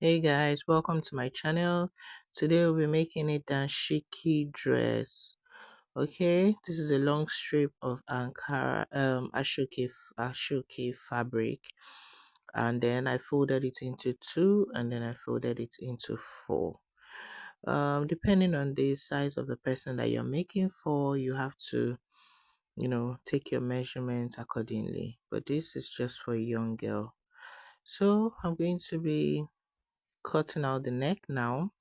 Hey guys, welcome to my channel. Today we'll be making a Danshiki dress. Okay, this is a long strip of Ankara Ashoke fabric, and then I folded it into two, and then I folded it into four. Depending on the size of the person that you're making for, you have to, take your measurements accordingly. But this is just for a young girl. So I'm going to be cutting out the neck now.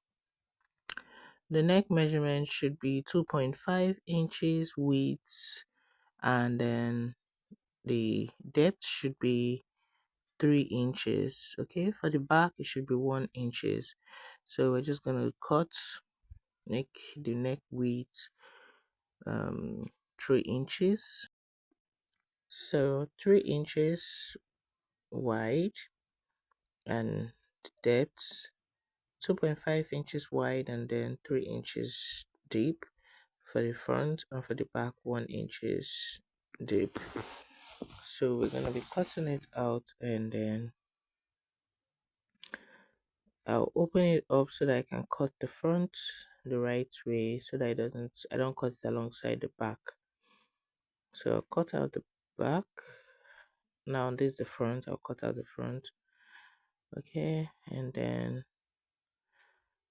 The neck measurement should be 2.5 inches width, and then the depth should be 3 inches. Okay, for the back it should be 1 inches. So we're just gonna cut the neck width um 3 inches. So 3 inches wide, and the depth 2.5 inches wide, and then 3 inches deep for the front, and for the back 1 inches deep. So we're gonna be cutting it out, and then I'll open it up so that I can cut the front the right way, so that I don't cut it alongside the back. So I'll cut out the back. Now this is the front. I'll cut out the front. Okay, and then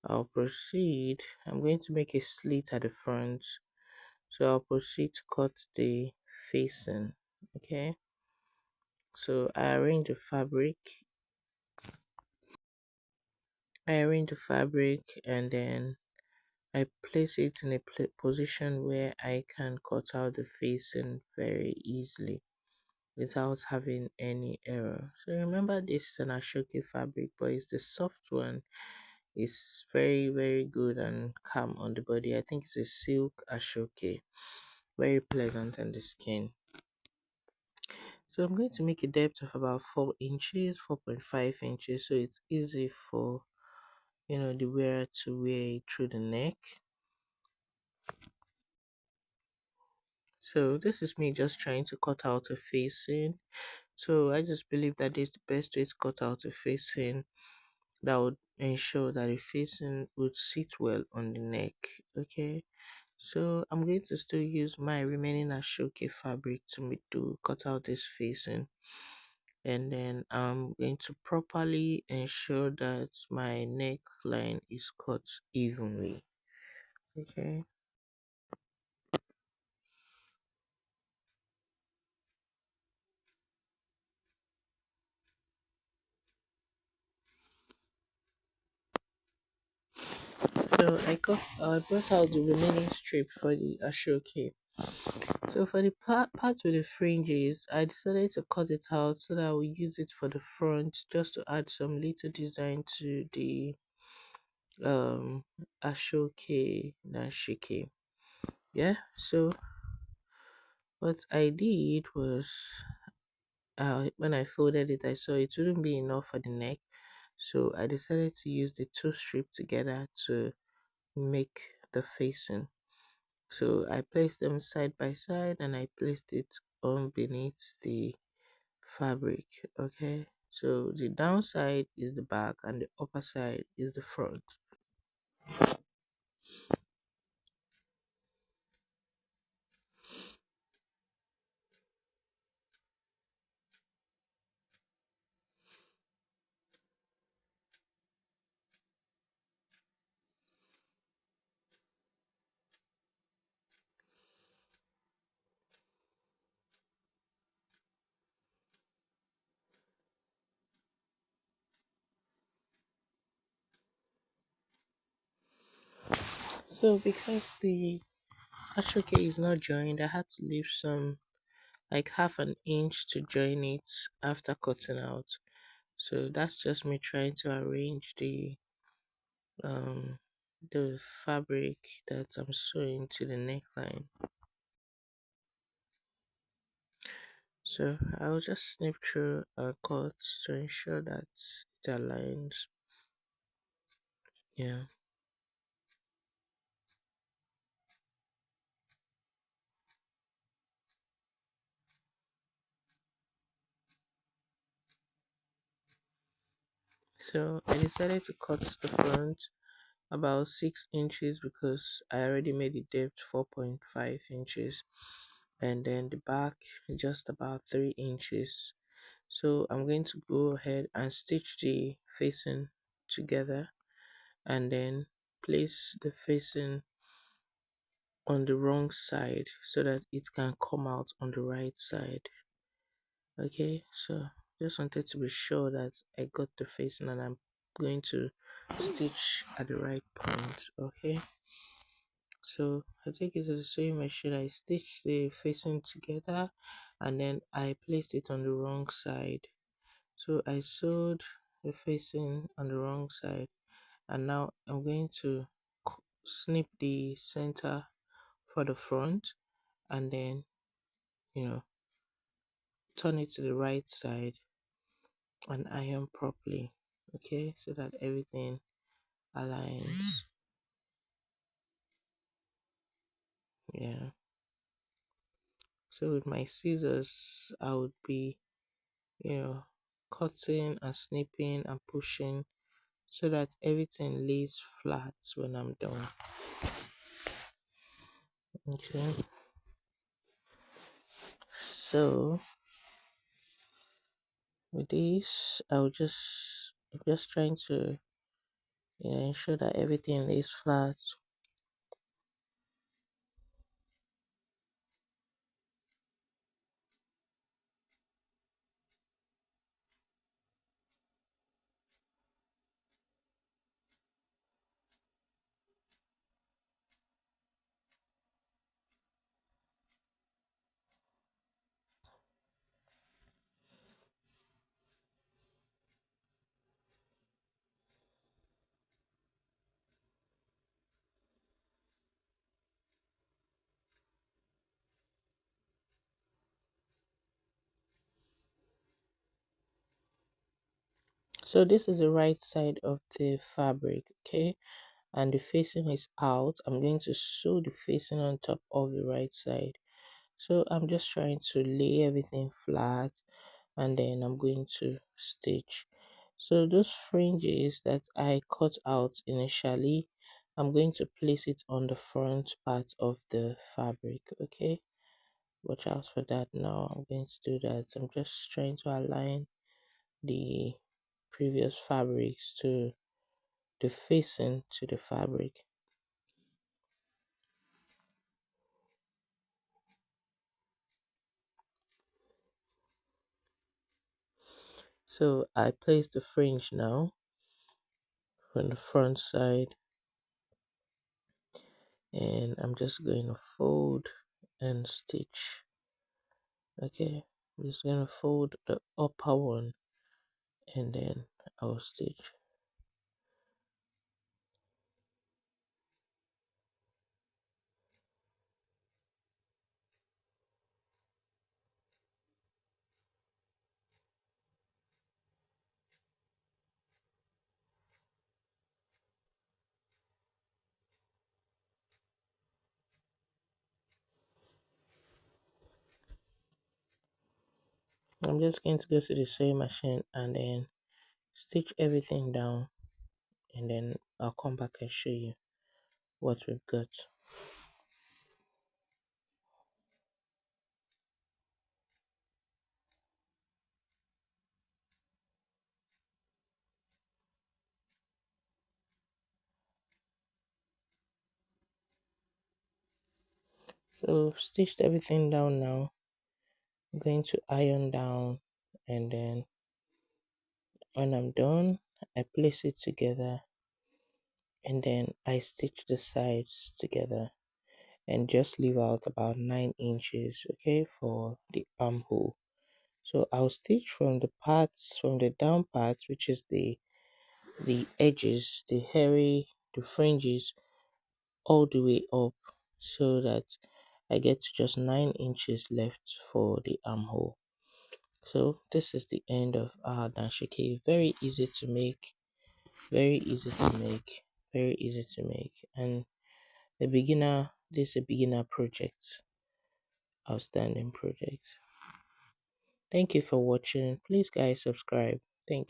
I'll proceed. I'm going to make a slit at the front, so I'll proceed to cut the facing. Okay, so I arrange the fabric, and then I place it in a position where I can cut out the facing very easily without having any error. So remember, this is an Ashoke fabric, but it's the soft one. It's very, very good and calm on the body. I think it's a silk Ashoke, very pleasant on the skin. So I'm going to make a depth of about 4 inches, 4.5 inches, so it's easy for the wearer to wear it through the neck. So this is me just trying to cut out a facing. So I just believe that this is the best way to cut out a facing that would ensure that the facing would sit well on the neck. Okay, so I'm going to still use my remaining Ashoke fabric to cut out this facing, and then I'm going to properly ensure that my neckline is cut evenly. Okay. So I brought out the remaining strip for the Ashoke. So for the part with the fringes, I decided to cut it out so that I will use it for the front, just to add some little design to the Ashoke Danshiki. Yeah, so what I did was, when I folded it, I saw it wouldn't be enough for the neck, so I decided to use the two strips together to make the facing. So I placed them side by side, and I placed it on beneath the fabric. Okay, so the downside is the back, and the upper side is the front. So because the ashoke is not joined, I had to leave some, like half an inch, to join it after cutting out. So that's just me trying to arrange um the fabric that I'm sewing to the neckline. So I'll just snip through a cut to ensure that it aligns. Yeah. So I decided to cut the front about 6 inches because I already made the depth 4.5 inches, and then the back just about 3 inches. So I'm going to go ahead and stitch the facing together, and then place the facing on the wrong side so that it can come out on the right side. Okay, so just wanted to be sure that I got the facing and I'm going to stitch at the right point. Okay, so I take it to the sewing machine, I stitched the facing together, and then I placed it on the wrong side. So I sewed the facing on the wrong side, and now I'm going to snip the center for the front, and then, you know, turn it to the right side and iron properly. Okay, so that everything aligns. Yeah, so with my scissors I would be, you know, cutting and snipping and pushing so that everything lays flat when I'm done. Okay, so with this I'm just trying to, ensure that everything lays flat. So this is the right side of the fabric. Okay, and the facing is out. I'm going to sew the facing on top of the right side. So I'm just trying to lay everything flat, and then I'm going to stitch. So those fringes that I cut out initially, I'm going to place it on the front part of the fabric. Okay, watch out for that. Now I'm going to do that. I'm just trying to align the previous fabrics to the facing to the fabric. So I place the fringe now from the front side, and I'm just going to fold and stitch. Okay, I'm just going to fold the upper one, and then I'll stitch. I'm just going to go to the sewing machine and then stitch everything down, and then I'll come back and show you what we've got. So stitched everything down now. I'm going to iron down, and then when I'm done, I place it together, and then I stitch the sides together and just leave out about 9 inches, okay, for the armhole. So I'll stitch from the parts, from the down parts, which is the edges, the hairy, the fringes, all the way up, so that I get to just 9 inches left for the armhole. So this is the end of our danshiki. Very easy to make, very easy to make, very easy to make, and this is a beginner project, outstanding project. Thank you for watching. Please guys subscribe. Thank you.